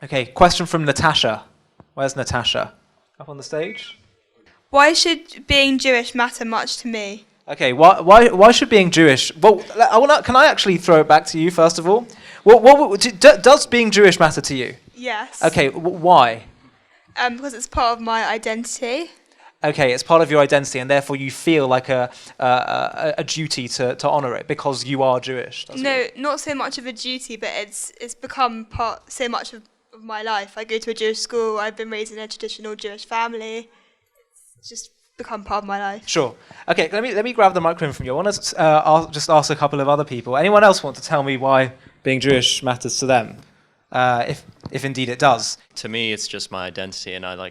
Okay, question from Natasha. Where's Natasha? Up on the stage? Why should being Jewish matter much to me? Okay, why should being Jewish... Well, can I actually throw it back to you, first of all? Does being Jewish matter to you? Yes. Okay, why? Because it's part of my identity. Okay, it's part of your identity, and therefore you feel like a duty to honour it because you are Jewish. No, not so much of a duty, but it's become so much of my life. I go to a Jewish school. I've been raised in a traditional Jewish family. It's just become part of my life. Sure. Okay, let me grab the microphone from you. I want to just ask a couple of other people. Anyone else want to tell me why being Jewish matters to them, if indeed it does? To me, it's just my identity, and I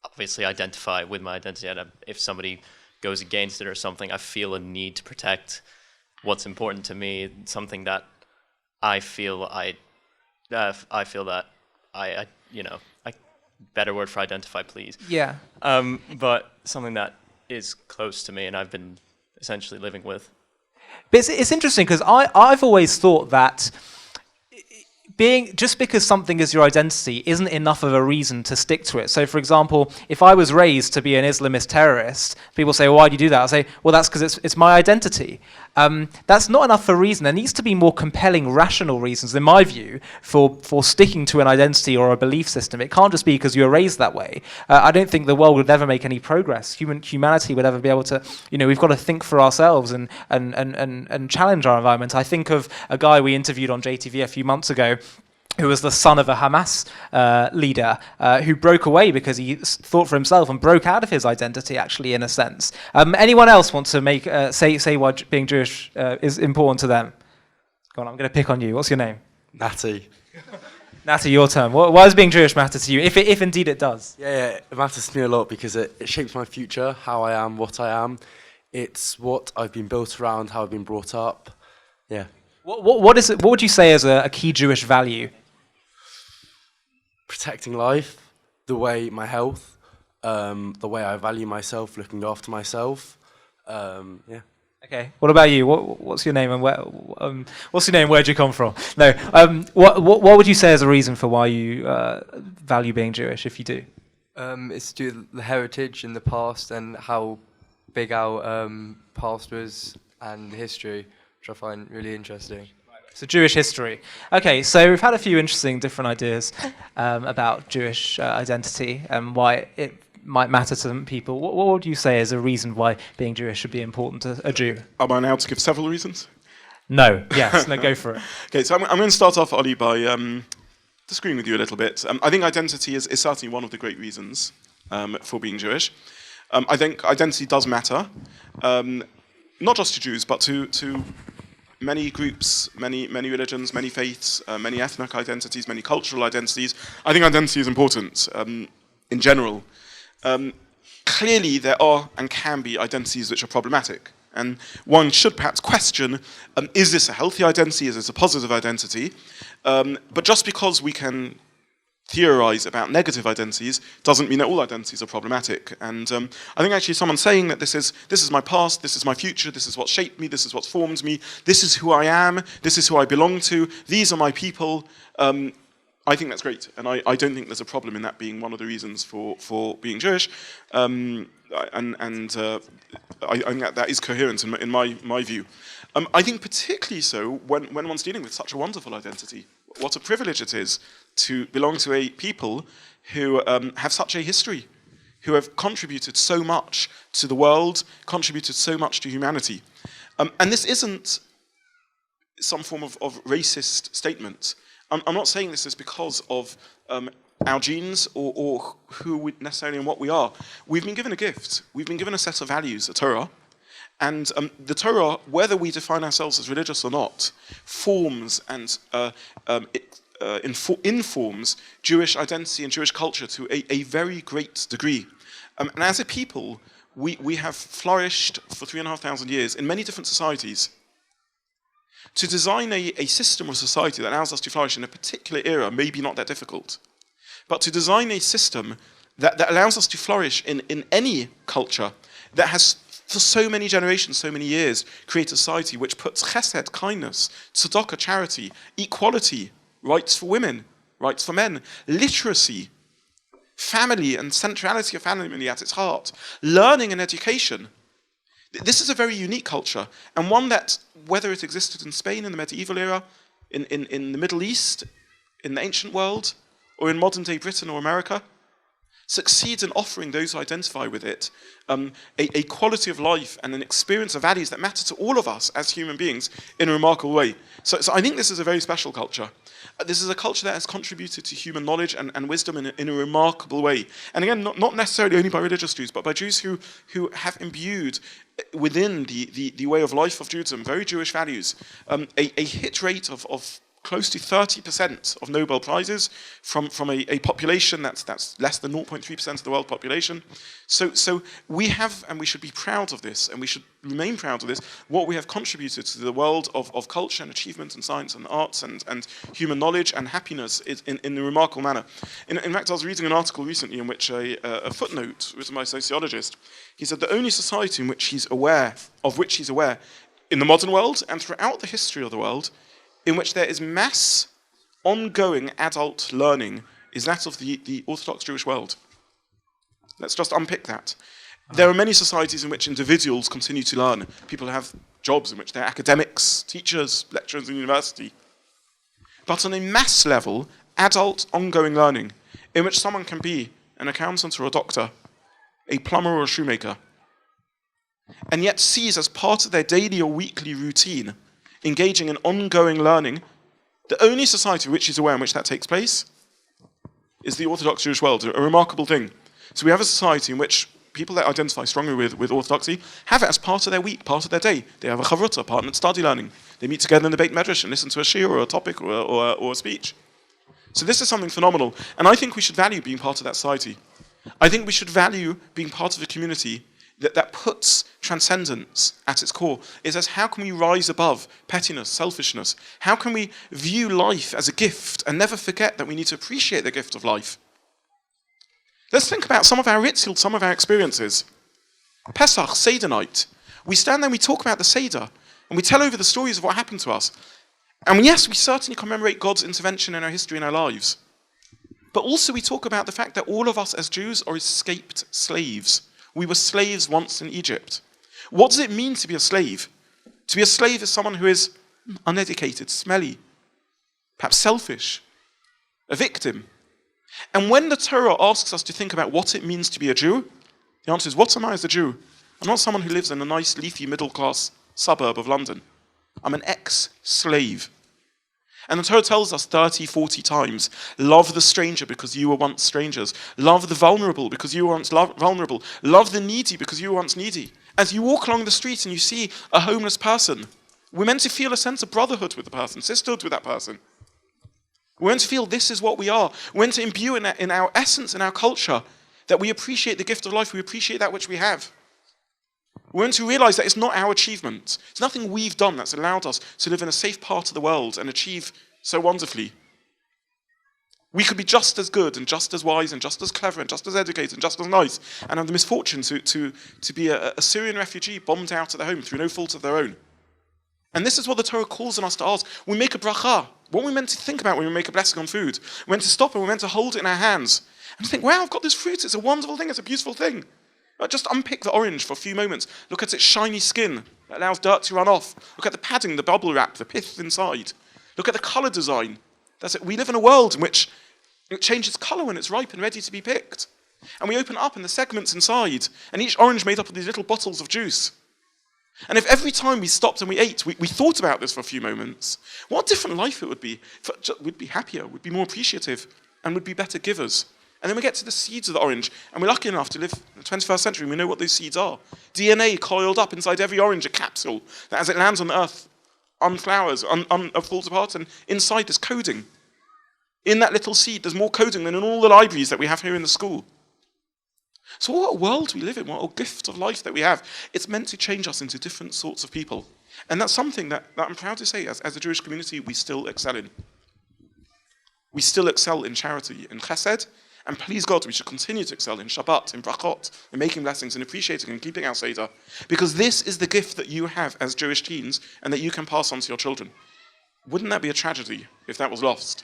obviously identify with my identity. And if somebody goes against it or something, I feel a need to protect what's important to me. Something that I feel better word for identify, please. Yeah. But something that is close to me and I've been essentially living with. But it's interesting because I've always thought that just because something is your identity isn't enough of a reason to stick to it. So, for example, if I was raised to be an Islamist terrorist, people say, well, why do you do that? I say, well, that's because it's my identity. That's not enough of a reason. There needs to be more compelling, rational reasons, in my view, for sticking to an identity or a belief system. It can't just be because you were raised that way. I don't think the world would ever make any progress. Humanity would ever be able to, we've got to think for ourselves and challenge our environment. I think of a guy we interviewed on JTV a few months ago, who was the son of a Hamas leader who broke away because he thought for himself and broke out of his identity, actually, in a sense. Anyone else want to say why being Jewish is important to them? Go on, I'm going to pick on you. What's your name? Natty. Natty, your turn. Why does being Jewish matter to you, if indeed it does? Yeah, it matters to me a lot because it shapes my future, how I am, what I am. It's what I've been built around, how I've been brought up. Yeah. What would you say is a key Jewish value? Protecting life, my health, the way I value myself, looking after myself. Yeah. Okay. What about you? What's your name and where? What's your name? Where'd you come from? No. What would you say is a reason for why you value being Jewish, if you do? It's due to the heritage in the past and how big our past was and the history, which I find really interesting. So Jewish history. Okay, so we've had a few interesting different ideas about Jewish identity and why it might matter to some people. What would you say is a reason why being Jewish should be important to a Jew? Am I now to give several reasons? No. Yes. No. Go for it. Okay, so I'm going to start off, Ollie, by disagreeing with you a little bit. I think identity is certainly one of the great reasons for being Jewish. I think identity does matter, not just to Jews, but to many groups, many religions, many faiths, many ethnic identities, many cultural identities. I think identity is important in general. Clearly, there are and can be identities which are problematic. And one should perhaps question, is this a healthy identity? Is this a positive identity? But just because we can theorize about negative identities doesn't mean that all identities are problematic. And I think actually someone saying that this is my past, this is my future, this is what shaped me, this is what formed me, this is who I am, this is who I belong to, these are my people, I think that's great. And I don't think there's a problem in that being one of the reasons for being Jewish. I think that is coherent in my view. I think particularly so when one's dealing with such a wonderful identity. What a privilege it is to belong to a people who have such a history, who have contributed so much to the world, contributed so much to humanity. And this isn't some form of racist statement. I'm not saying this is because of our genes or who we necessarily and what we are. We've been given a gift. We've been given a set of values, a Torah. And the Torah, whether we define ourselves as religious or not, forms and informs Jewish identity and Jewish culture to a very great degree. And as a people, we have flourished for 3,500 years in many different societies. To design a system of society that allows us to flourish in a particular era may be not that difficult. But to design a system that allows us to flourish in any culture that has for so many generations, so many years, create a society which puts chesed, kindness, tzedakah, charity, equality, rights for women, rights for men, literacy, family and centrality of family at its heart, learning and education. This is a very unique culture, and one that, whether it existed in Spain in the medieval era, in the Middle East, in the ancient world, or in modern-day Britain or America, succeeds in offering those who identify with it a quality of life and an experience of values that matter to all of us as human beings in a remarkable way. So I think this is a very special culture. This is a culture that has contributed to human knowledge and wisdom in a remarkable way. And again, not necessarily only by religious Jews, but by Jews who have imbued within the way of life of Judaism very Jewish values. A hit rate of close to 30% of Nobel Prizes from a population that's less than 0.3% of the world population. So we have, and we should be proud of this, and we should remain proud of this, what we have contributed to the world of culture and achievement and science and arts and human knowledge and happiness in a remarkable manner. In fact, I was reading an article recently in which a footnote written by a sociologist, he said the only society in which he's aware, in the modern world and throughout the history of the world, in which there is mass, ongoing adult learning, is that of the Orthodox Jewish world. Let's just unpick that. There are many societies in which individuals continue to learn. People have jobs in which they're academics, teachers, lecturers in university. But on a mass level, adult, ongoing learning, in which someone can be an accountant or a doctor, a plumber or a shoemaker, and yet sees as part of their daily or weekly routine engaging in ongoing learning, the only society which is aware in which that takes place is the Orthodox Jewish world, a remarkable thing. So we have a society in which people that identify strongly with Orthodoxy have it as part of their week, part of their day. They have a chavruta, partnered study learning. They meet together in the Beit Medrash and listen to a shiur or a topic or a speech. So this is something phenomenal, and I think we should value being part of that society. I think we should value being part of a community that puts transcendence at its core. It says, how can we rise above pettiness, selfishness? How can we view life as a gift and never forget that we need to appreciate the gift of life? Let's think about some of our rituals, some of our experiences. Pesach, Seder night. We stand there and we talk about the Seder, and we tell over the stories of what happened to us. And yes, we certainly commemorate God's intervention in our history and our lives. But also we talk about the fact that all of us as Jews are escaped slaves. We were slaves once in Egypt. What does it mean to be a slave? To be a slave is someone who is uneducated, smelly, perhaps selfish, a victim. And when the Torah asks us to think about what it means to be a Jew, the answer is, what am I as a Jew? I'm not someone who lives in a nice, leafy, middle-class suburb of London. I'm an ex-slave. And the Torah tells us 30, 40 times, love the stranger because you were once strangers. Love the vulnerable because you were once vulnerable. Love the needy because you were once needy. As you walk along the street and you see a homeless person, we're meant to feel a sense of brotherhood with the person, sisterhood with that person. We're meant to feel this is what we are. We're meant to imbue in our essence, in our culture, that we appreciate the gift of life, we appreciate that which we have. We're meant to realize that it's not our achievement. It's nothing we've done that's allowed us to live in a safe part of the world and achieve so wonderfully. We could be just as good and just as wise and just as clever and just as educated and just as nice and have the misfortune to be a Syrian refugee bombed out of their home through no fault of their own. And this is what the Torah calls on us to ask. We make a bracha. What are we meant to think about when we make a blessing on food? We're meant to stop and we're meant to hold it in our hands and think, wow, I've got this fruit. It's a wonderful thing. It's a beautiful thing. Just unpick the orange for a few moments. Look at its shiny skin that allows dirt to run off. Look at the padding, the bubble wrap, the pith inside. Look at the colour design. That's it. We live in a world in which it changes colour when it's ripe and ready to be picked. And we open up and the segments inside, and each orange made up of these little bottles of juice. And if every time we stopped and we ate, we thought about this for a few moments, what a different life it would be. We'd be happier, we'd be more appreciative, and we'd be better givers. And then we get to the seeds of the orange, and we're lucky enough to live in the 21st century, and we know what those seeds are. DNA coiled up inside every orange, a capsule, that as it lands on the earth, unflowers, falls apart, and inside there's coding. In that little seed, there's more coding than in all the libraries that we have here in the school. So what a world we live in, what a gift of life that we have. It's meant to change us into different sorts of people. And that's something that I'm proud to say, as a Jewish community, we still excel in. We still excel in charity, in chesed, and please God, we should continue to excel in Shabbat, in brachot, in making blessings, in appreciating and keeping our Seder. Because this is the gift that you have as Jewish teens and that you can pass on to your children. Wouldn't that be a tragedy if that was lost?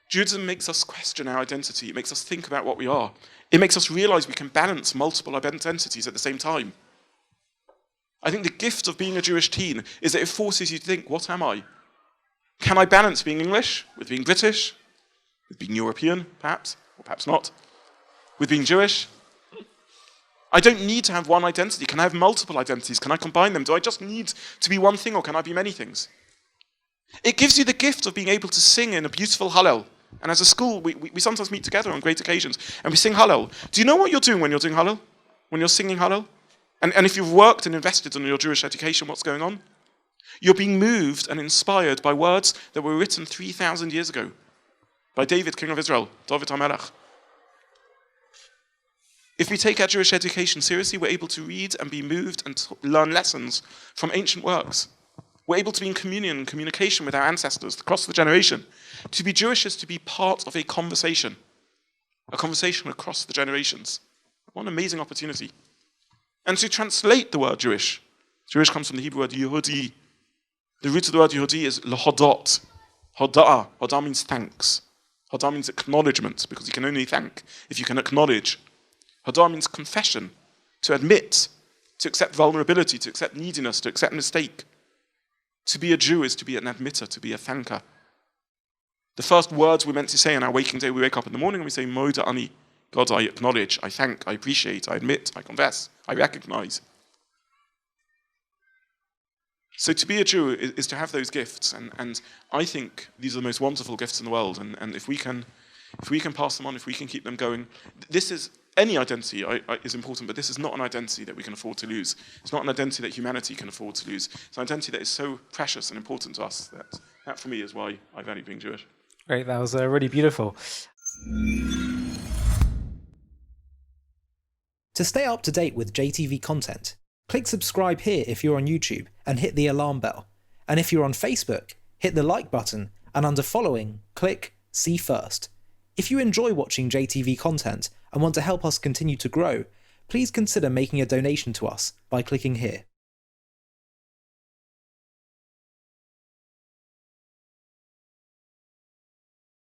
Judaism makes us question our identity. It makes us think about what we are. It makes us realize we can balance multiple identities at the same time. I think the gift of being a Jewish teen is that it forces you to think, what am I? Can I balance being English with being British, with being European, perhaps, or perhaps not, with being Jewish? I don't need to have one identity. Can I have multiple identities? Can I combine them? Do I just need to be one thing, or can I be many things? It gives you the gift of being able to sing in a beautiful Hallel. And as a school, we sometimes meet together on great occasions, and we sing Hallel. Do you know what you're doing when you're doing Hallel? When you're singing Hallel? And if you've worked and invested in your Jewish education, what's going on? You're being moved and inspired by words that were written 3,000 years ago by David, king of Israel, David HaMelech. If we take our Jewish education seriously, we're able to read and be moved and learn lessons from ancient works. We're able to be in communion and communication with our ancestors across the generation. To be Jewish is to be part of a conversation across the generations. What an amazing opportunity. And to translate the word Jewish. Jewish comes from the Hebrew word Yehudi. The root of the word Yehudi is lahodot. Hoda'ah. Hoda'ah means thanks. Hoda'ah means acknowledgement, because you can only thank if you can acknowledge. Hoda'ah means confession, to admit, to accept vulnerability, to accept neediness, to accept mistake. To be a Jew is to be an admitter, to be a thanker. The first words we're meant to say on our waking day, we wake up in the morning and we say, Moda Ani. God, I acknowledge, I thank, I appreciate, I admit, I confess, I recognize. So to be a Jew is to have those gifts, and I think these are the most wonderful gifts in the world, and if we can pass them on, if we can keep them going, this is, any identity is important, but this is not an identity that we can afford to lose. It's not an identity that humanity can afford to lose. It's an identity that is so precious and important to us that for me is why I value being Jewish. Great, that was really beautiful. To stay up to date with JTV content, click subscribe here if you're on YouTube and hit the alarm bell. And if you're on Facebook, hit the like button, and under following, click see first. If you enjoy watching JTV content and want to help us continue to grow, please consider making a donation to us by clicking here.